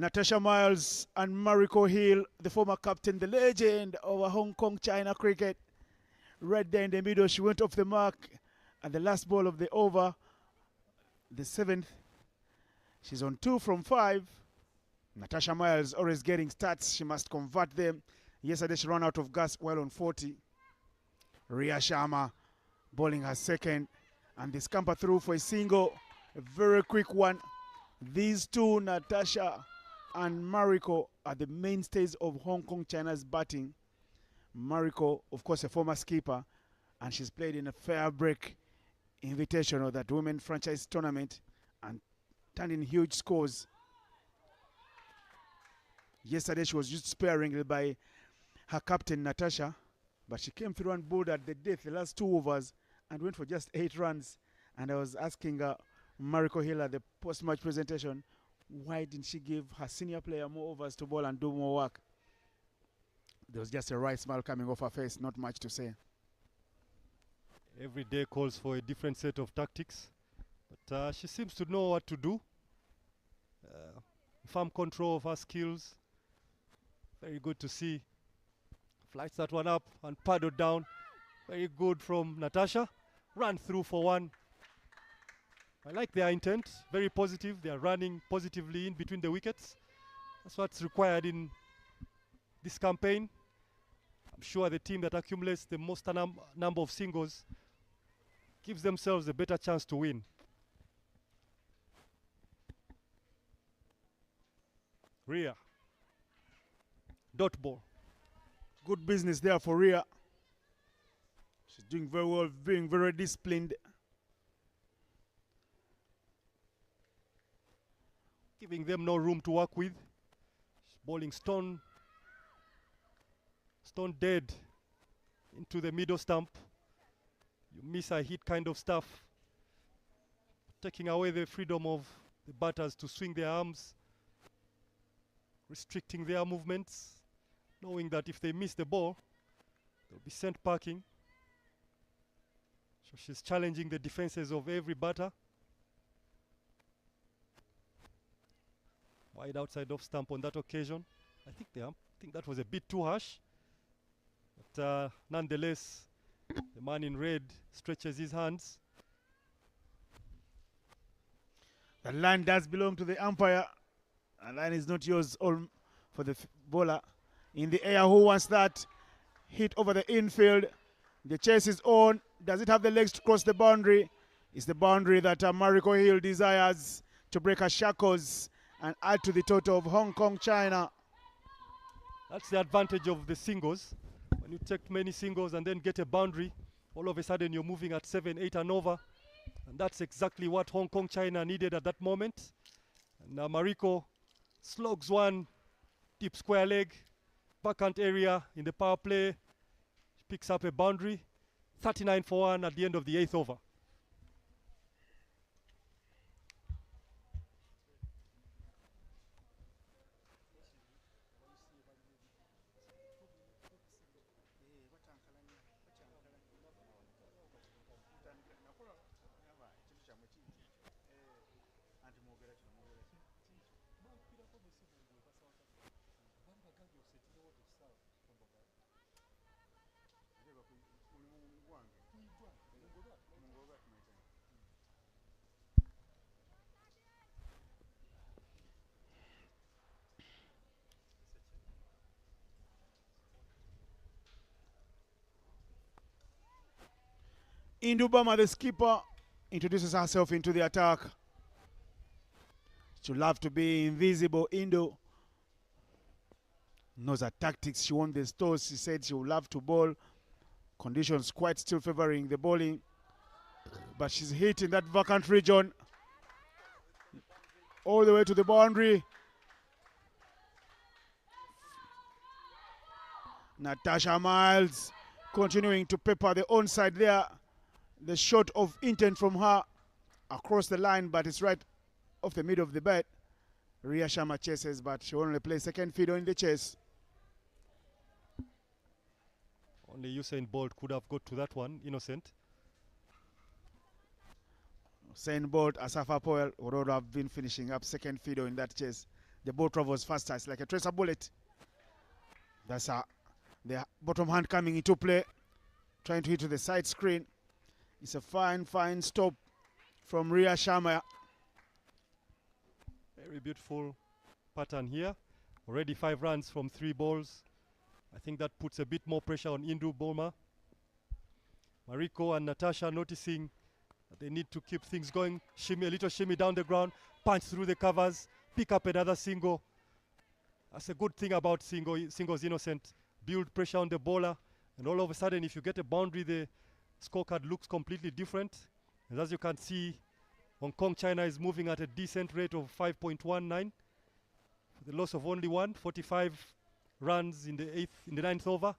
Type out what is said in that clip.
Natasha Miles and Mariko Hill, the former captain, the legend of Hong Kong China cricket. Right there in the middle, she went off the mark at the last ball of the over, the 7th. She's on 2 from 5. Natasha Miles always getting stats. She must convert them. Yesterday she ran out of gas while on 40. Ria Sharma bowling her second. And they scamper through for a single. A very quick one. These two, Natasha and Mariko, are the mainstays of Hong Kong China's batting. Mariko, of course, a former skipper, and she's played in a fair break invitation of that women franchise tournament and turned in huge scores. Yesterday she was used sparingly by her captain Natasha, but she came through and bowled at the death the last 2 overs and went for just 8 runs. And I was asking Mariko Hill at the post-match presentation, why didn't she give her senior player more overs to bowl and do more work? There was just a wry smile coming off her face, not much to say. Every day calls for a different set of tactics, but she seems to know what to do. Firm control of her skills. Very good to see. Flights that one up and paddled down. Very good from Natasha. Ran through for 1. I like their intent. Very positive. They are running positively in between the wickets. That's what's required in this campaign. I'm sure the team that accumulates the most number of singles gives themselves a better chance to win. Ria. Dot ball. Good business there for Ria. She's doing very well, being very disciplined. Giving them no room to work with. She's bowling stone dead into the middle stump. You miss a hit kind of stuff. Taking away the freedom of the batters to swing their arms. Restricting their movements. Knowing that if they miss the ball, they'll be sent packing. So she's challenging the defenses of every batter. Wide outside off stump on that occasion. I think that was a bit too harsh. But nonetheless, the man in red stretches his hands. The line does belong to the umpire. The line is not yours all for the bowler. In the air, who wants that? Hit over the infield. The chase is on. Does it have the legs to cross the boundary? It's the boundary that Mariko Hill desires to break her shackles and add to the total of Hong Kong China. That's the advantage of the singles. When you take many singles and then get a boundary, all of a sudden you're moving at 7, 8 and over. And that's exactly what Hong Kong China needed at that moment. And Mariko slogs one deep square leg, vacant area in the power play. She picks up a boundary, 39 for 1 at the end of the 8th over. Indubama, the skipper, introduces herself into the attack. She'd love to be invisible. Indo knows her tactics. She won the toss. She said she would love to bowl. Conditions quite still favoring the bowling. But she's hit in that vacant region. All the way to the boundary. Natasha Miles continuing to pepper the onside there. The shot of intent from her across the line, but it's right off the middle of the bat. Ria Sharma chases, but she only plays second fiddle in the chase. Only Usain Bolt could have got to that one, innocent. Usain Bolt, Asafa Powell would have been finishing up second fiddle in that chase. The ball travels faster. It's like a tracer bullet. That's the bottom hand coming into play. Trying to hit to the side screen. It's a fine stop from Ria Sharma. Very beautiful pattern here. Already 5 runs from 3 balls. I think that puts a bit more pressure on Indu Boma. Mariko and Natasha noticing that they need to keep things going. Shimmy, a little shimmy down the ground, punch through the covers, pick up another single. That's a good thing about singles innocent. Build pressure on the bowler, and all of a sudden, if you get a boundary, the scorecard looks completely different. And as you can see, Hong Kong China is moving at a decent rate of 5.19. For the loss of only 1, 45 runs in the 9th over.